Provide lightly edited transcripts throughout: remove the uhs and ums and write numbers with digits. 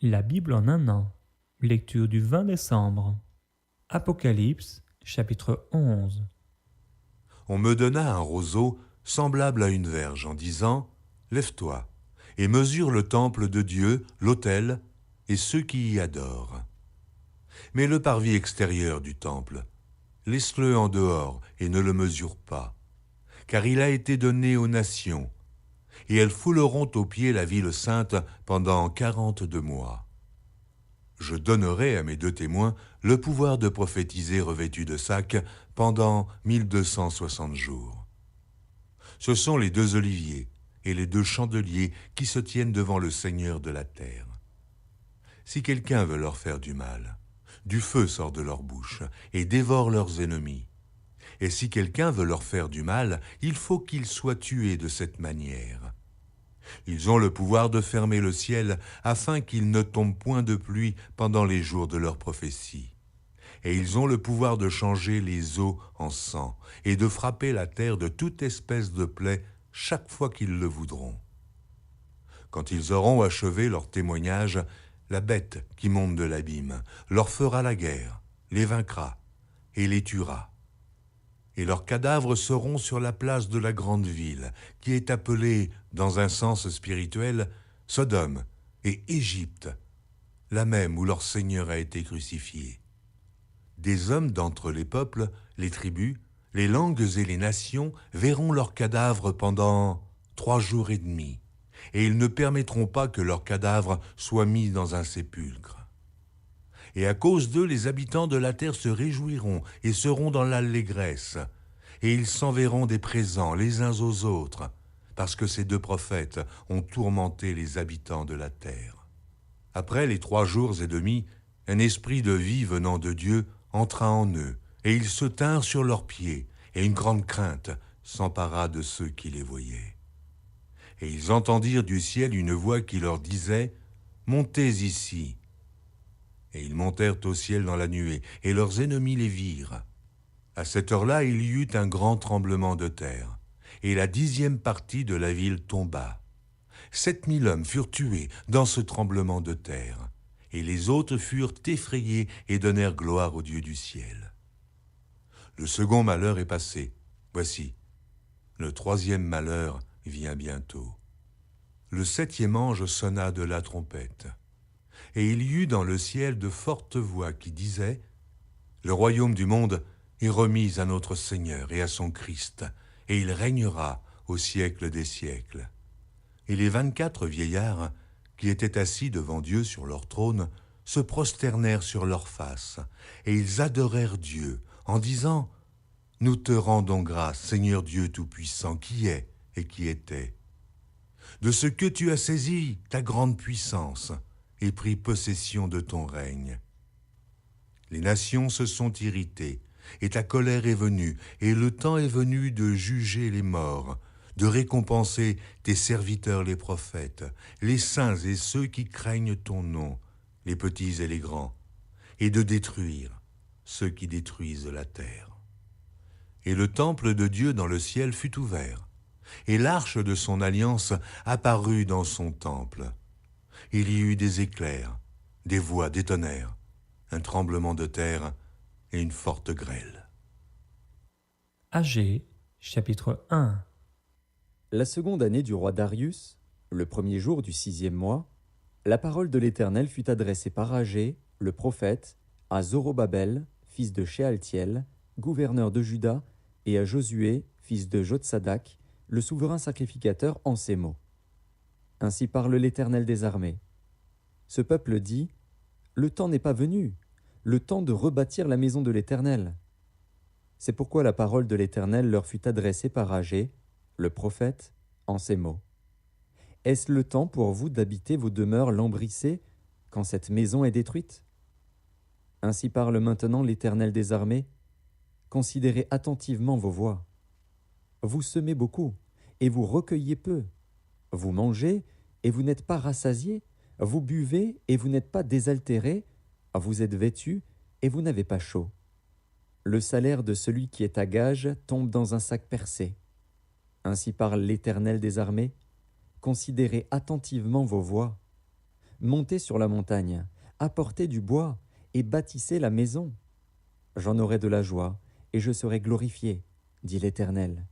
La Bible en un an. Lecture du 20 décembre. Apocalypse, chapitre 11. On me donna un roseau semblable à une verge en disant « Lève-toi et mesure le temple de Dieu, l'autel et ceux qui y adorent. Mais le parvis extérieur du temple, laisse-le en dehors et ne le mesure pas, car il a été donné aux nations, et elles fouleront aux pieds la ville sainte pendant 42 mois. Je donnerai à mes 2 témoins le pouvoir de prophétiser revêtus de sacs pendant 1260 jours. Ce sont les 2 oliviers et les 2 chandeliers qui se tiennent devant le Seigneur de la terre. Si quelqu'un veut leur faire du mal, du feu sort de leur bouche et dévore leurs ennemis. Et si quelqu'un veut leur faire du mal, il faut qu'ils soient tués de cette manière. Ils ont le pouvoir de fermer le ciel afin qu'il ne tombe point de pluie pendant les jours de leur prophétie. Et ils ont le pouvoir de changer les eaux en sang et de frapper la terre de toute espèce de plaie chaque fois qu'ils le voudront. Quand ils auront achevé leur témoignage, la bête qui monte de l'abîme leur fera la guerre, les vaincra et les tuera. Et leurs cadavres seront sur la place de la grande ville, qui est appelée, dans un sens spirituel, Sodome et Égypte, la même où leur Seigneur a été crucifié. Des hommes d'entre les peuples, les tribus, les langues et les nations verront leurs cadavres pendant 3 jours et demi, et ils ne permettront pas que leurs cadavres soient mis dans un sépulcre. Et à cause d'eux, les habitants de la terre se réjouiront et seront dans l'allégresse, et ils s'enverront des présents les uns aux autres, parce que ces 2 prophètes ont tourmenté les habitants de la terre. Après les 3 jours et demi, un esprit de vie venant de Dieu entra en eux, et ils se tinrent sur leurs pieds, et une grande crainte s'empara de ceux qui les voyaient. Et ils entendirent du ciel une voix qui leur disait « Montez ici !» Et ils montèrent au ciel dans la nuée, et leurs ennemis les virent. À cette heure-là, il y eut un grand tremblement de terre, et la 10e partie de la ville tomba. 7000 hommes furent tués dans ce tremblement de terre, et les autres furent effrayés et donnèrent gloire au Dieu du ciel. Le second malheur est passé. Voici, le 3e malheur vient bientôt. Le 7e ange sonna de la trompette. Et il y eut dans le ciel de fortes voix qui disaient « Le royaume du monde est remis à notre Seigneur et à son Christ, et il régnera au siècle des siècles. » Et les 24 vieillards qui étaient assis devant Dieu sur leur trône se prosternèrent sur leurs faces, et ils adorèrent Dieu en disant « Nous te rendons grâce, Seigneur Dieu Tout-Puissant, qui est et qui était, de ce que tu as saisi ta grande puissance, et pris possession de ton règne. Les nations se sont irritées, et ta colère est venue, et le temps est venu de juger les morts, de récompenser tes serviteurs les prophètes, les saints et ceux qui craignent ton nom, les petits et les grands, et de détruire ceux qui détruisent la terre. Et le temple de Dieu dans le ciel fut ouvert, et l'arche de son alliance apparut dans son temple. Il y eut des éclairs, des voix, des tonnerres, un tremblement de terre et une forte grêle. Agée, chapitre 1. La seconde année du roi Darius, le 1er jour du 6e mois, la parole de l'Éternel fut adressée par Agée, le prophète, à Zorobabel, fils de Shealtiel, gouverneur de Juda, et à Josué, fils de Jotsadak, le souverain sacrificateur, en ces mots. Ainsi parle l'Éternel des armées. Ce peuple dit, « Le temps n'est pas venu, le temps de rebâtir la maison de l'Éternel. » C'est pourquoi la parole de l'Éternel leur fut adressée par Agée, le prophète, en ces mots. « Est-ce le temps pour vous d'habiter vos demeures lambrissées quand cette maison est détruite ? Ainsi parle maintenant l'Éternel des armées. Considérez attentivement vos voies. Vous semez beaucoup, et vous recueillez peu. Vous mangez, et vous n'êtes pas rassasiés. Vous buvez, et vous n'êtes pas désaltérés. Vous êtes vêtus, et vous n'avez pas chaud. Le salaire de celui qui est à gage tombe dans un sac percé. Ainsi parle l'Éternel des armées. Considérez attentivement vos voies. montez sur la montagne, apportez du bois et bâtissez la maison. J'en aurai de la joie et je serai glorifié, dit l'Éternel.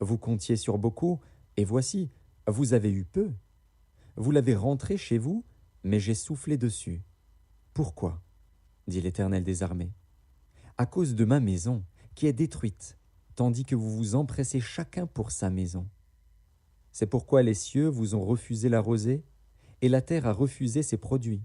Vous comptiez sur beaucoup, et voici, vous avez eu peu. Vous l'avez rentré chez vous, mais j'ai soufflé dessus. Pourquoi? Dit l'Éternel des armées. À cause de ma maison, qui est détruite, tandis que vous vous empressez chacun pour sa maison. C'est pourquoi les cieux vous ont refusé la rosée, et la terre a refusé ses produits.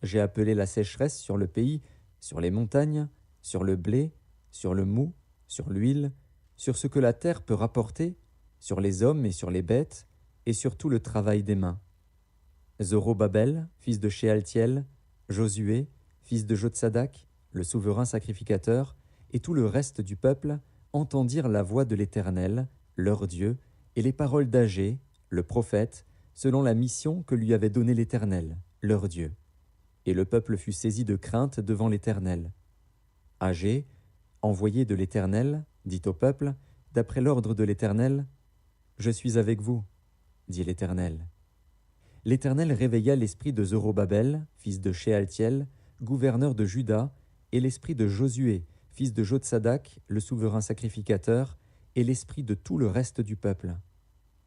J'ai appelé la sécheresse sur le pays, sur les montagnes, sur le blé, sur le mou, sur l'huile, sur ce que la terre peut rapporter, sur les hommes et sur les bêtes, et sur tout le travail des mains. Zorobabel, fils de Shealtiel, Josué, fils de Jotsadak, le souverain sacrificateur, et tout le reste du peuple entendirent la voix de l'Éternel, leur Dieu, et les paroles d'Agé, le prophète, selon la mission que lui avait donnée l'Éternel, leur Dieu. Et le peuple fut saisi de crainte devant l'Éternel. Agé, envoyé de l'Éternel, dit au peuple, d'après l'ordre de l'Éternel, « Je suis avec vous, dit l'Éternel. » L'Éternel réveilla l'esprit de Zorobabel, fils de Shealtiel, gouverneur de Juda, et l'esprit de Josué, fils de Jotsadak, le souverain sacrificateur, et l'esprit de tout le reste du peuple.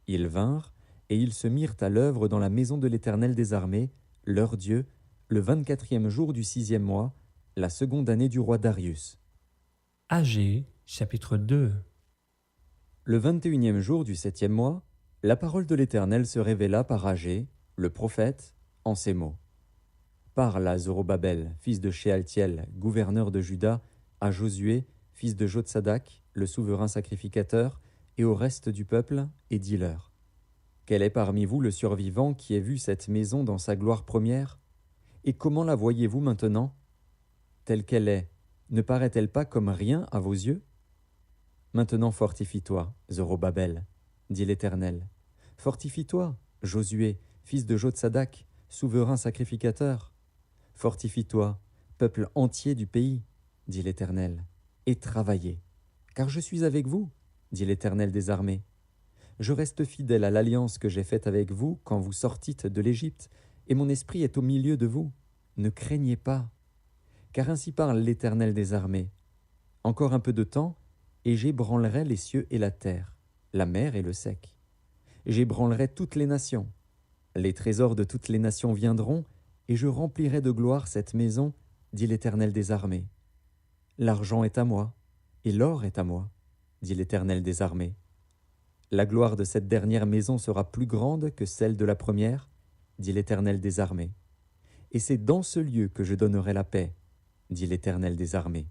Ils vinrent, et ils se mirent à l'œuvre dans la maison de l'Éternel des armées, leur Dieu, le 24e jour du 6e mois, la seconde année du roi Darius. Agé, chapitre 2. Le 21e jour du 7e mois, la parole de l'Éternel se révéla par Agé, le prophète, en ces mots. Parle à Zorobabel, fils de Shealtiel, gouverneur de Juda, à Josué, fils de Jotsadak, le souverain sacrificateur, et au reste du peuple, et dis-leur. Quel est parmi vous le survivant qui ait vu cette maison dans sa gloire première? Et comment la voyez-vous maintenant? Telle qu'elle est, ne paraît-elle pas comme rien à vos yeux? Maintenant fortifie-toi, Zorobabel, dit l'Éternel. Fortifie-toi, Josué, fils de Jotsadak, souverain sacrificateur. Fortifie-toi, peuple entier du pays, dit l'Éternel, et travaillez, car je suis avec vous, dit l'Éternel des armées. Je reste fidèle à l'alliance que j'ai faite avec vous quand vous sortîtes de l'Égypte, et mon esprit est au milieu de vous. Ne craignez pas, car ainsi parle l'Éternel des armées. Encore un peu de temps, et j'ébranlerai les cieux et la terre, la mer et le sec. J'ébranlerai toutes les nations. Les trésors de toutes les nations viendront, et je remplirai de gloire cette maison, dit l'Éternel des armées. L'argent est à moi, et l'or est à moi, dit l'Éternel des armées. La gloire de cette dernière maison sera plus grande que celle de la première, dit l'Éternel des armées. Et c'est dans ce lieu que je donnerai la paix, dit l'Éternel des armées.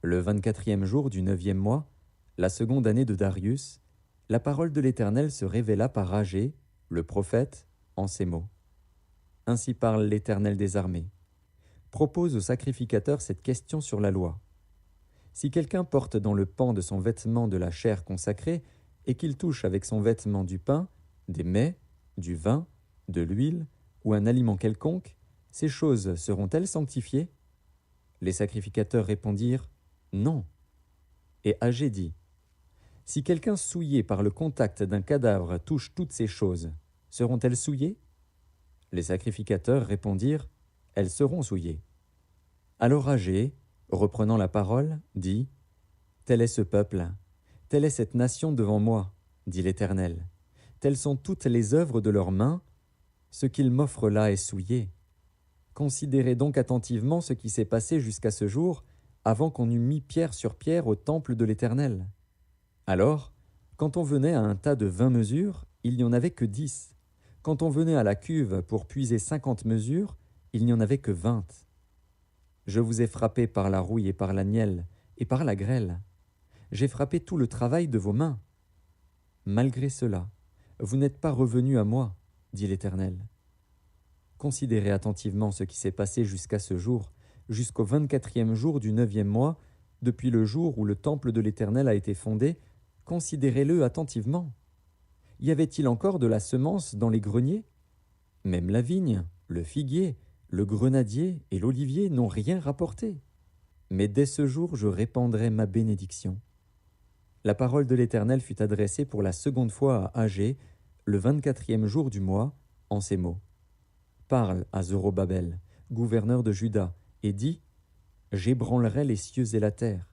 Le 24e jour du 9e mois, la seconde année de Darius, la parole de l'Éternel se révéla par Agé, le prophète, en ces mots. Ainsi parle l'Éternel des armées. Propose au sacrificateur cette question sur la loi. Si quelqu'un porte dans le pan de son vêtement de la chair consacrée, et qu'il touche avec son vêtement du pain, des mets, du vin, de l'huile, ou un aliment quelconque, ces choses seront-elles sanctifiées? Les sacrificateurs répondirent, non. Et Agé dit, si quelqu'un souillé par le contact d'un cadavre touche toutes ces choses, seront-elles souillées? Les sacrificateurs répondirent, elles seront souillées. Alors Agé, reprenant la parole, dit, tel est ce peuple, telle est cette nation devant moi, dit l'Éternel. Telles sont toutes les œuvres de leurs mains, ce qu'ils m'offrent là est souillé. Considérez donc attentivement ce qui s'est passé jusqu'à ce jour, avant qu'on eût mis pierre sur pierre au temple de l'Éternel. Alors, quand on venait à un tas de 20 mesures, il n'y en avait que 10. Quand on venait à la cuve pour puiser 50 mesures, il n'y en avait que 20. Je vous ai frappé par la rouille et par la nielle, et par la grêle. J'ai frappé tout le travail de vos mains. Malgré cela, vous n'êtes pas revenus à moi, dit l'Éternel. Considérez attentivement ce qui s'est passé jusqu'à ce jour, jusqu'au 24e jour du 9e mois, depuis le jour où le temple de l'Éternel a été fondé, considérez-le attentivement. Y avait-il encore de la semence dans les greniers? Même la vigne, le figuier, le grenadier et l'olivier n'ont rien rapporté. Mais dès ce jour, je répandrai ma bénédiction. La parole de l'Éternel fut adressée pour la seconde fois à Agé, le 24e jour du mois, en ces mots. Parle à Zorobabel, gouverneur de Juda, et dis, j'ébranlerai les cieux et la terre.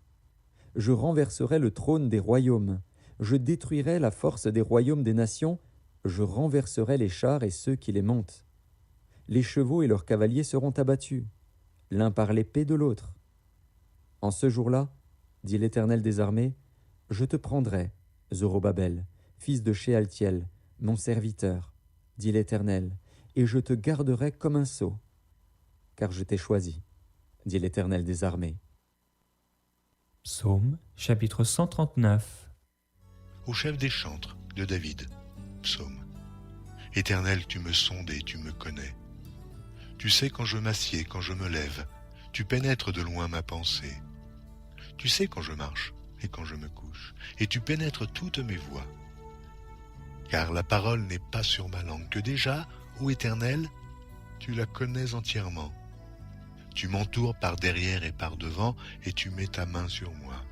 Je renverserai le trône des royaumes, je détruirai la force des royaumes des nations, je renverserai les chars et ceux qui les montent. Les chevaux et leurs cavaliers seront abattus, l'un par l'épée de l'autre. En ce jour-là, dit l'Éternel des armées, je te prendrai, Zorobabel, fils de Shealtiel, mon serviteur, dit l'Éternel, et je te garderai comme un sceau, car je t'ai choisi, dit l'Éternel des armées. Psaume chapitre 139. Au chef des chantres de David, psaume. Éternel, tu me sondes et tu me connais. Tu sais quand je m'assieds, quand je me lève, tu pénètres de loin ma pensée. Tu sais quand je marche et quand je me couche, et tu pénètres toutes mes voies. Car la parole n'est pas sur ma langue, que déjà, ô Éternel, tu la connais entièrement. Tu m'entoures par derrière et par devant, et tu mets ta main sur moi.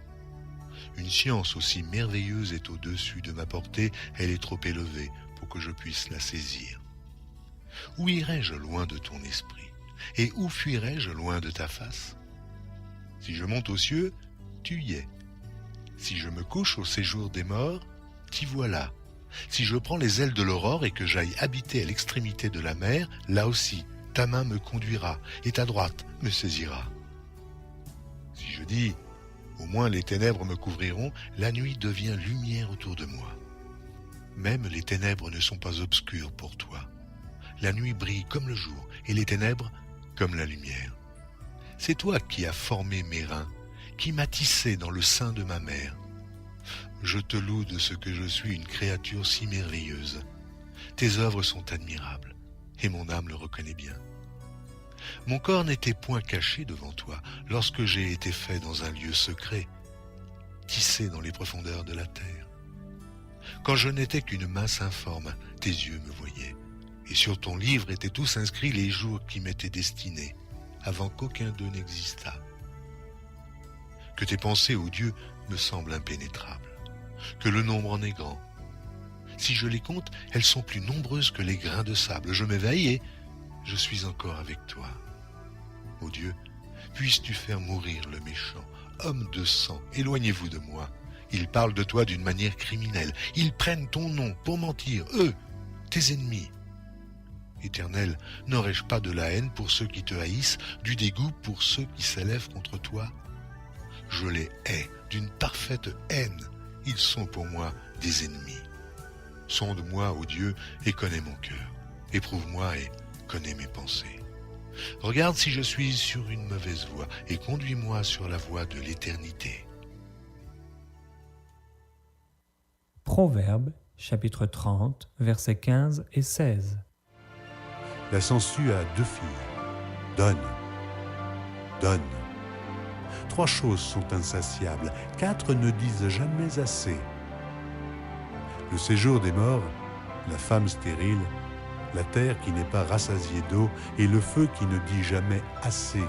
Une science aussi merveilleuse est au-dessus de ma portée, elle est trop élevée pour que je puisse la saisir. Où irai-je loin de ton esprit? Et où fuirai-je loin de ta face? Si je monte aux cieux, tu y es. Si je me couche au séjour des morts, t'y voilà. Si je prends les ailes de l'aurore et que j'aille habiter à l'extrémité de la mer, là aussi, ta main me conduira et ta droite me saisira. Si je dis, au moins les ténèbres me couvriront, la nuit devient lumière autour de moi. Même les ténèbres ne sont pas obscures pour toi. La nuit brille comme le jour et les ténèbres comme la lumière. C'est toi qui as formé mes reins, qui m'as tissé dans le sein de ma mère. Je te loue de ce que je suis une créature si merveilleuse. Tes œuvres sont admirables, et mon âme le reconnaît bien. Mon corps n'était point caché devant toi, lorsque j'ai été fait dans un lieu secret, tissé dans les profondeurs de la terre. Quand je n'étais qu'une masse informe, tes yeux me voyaient, et sur ton livre étaient tous inscrits les jours qui m'étaient destinés, avant qu'aucun d'eux n'existât. Que tes pensées, ô Dieu, me semblent impénétrables, que le nombre en est grand. Si je les compte, elles sont plus nombreuses que les grains de sable. Je m'éveille et je suis encore avec toi. Ô Dieu, puisses-tu faire mourir le méchant, homme de sang, éloignez-vous de moi. Ils parlent de toi d'une manière criminelle. Ils prennent ton nom pour mentir, eux, tes ennemis. Éternel, n'aurais-je pas de la haine pour ceux qui te haïssent, du dégoût pour ceux qui s'élèvent contre toi? Je les hais d'une parfaite haine. Ils sont pour moi des ennemis. Sonde-moi, ô Dieu, et connais mon cœur. Éprouve-moi et connais mes pensées. Regarde si je suis sur une mauvaise voie et conduis-moi sur la voie de l'éternité. Proverbes chapitre 30, versets 15 et 16. La sangsue a 2 filles. Donne, donne. 3 choses sont insatiables, 4 ne disent jamais assez. Le séjour des morts, la femme stérile, la terre qui n'est pas rassasiée d'eau et le feu qui ne dit jamais assez.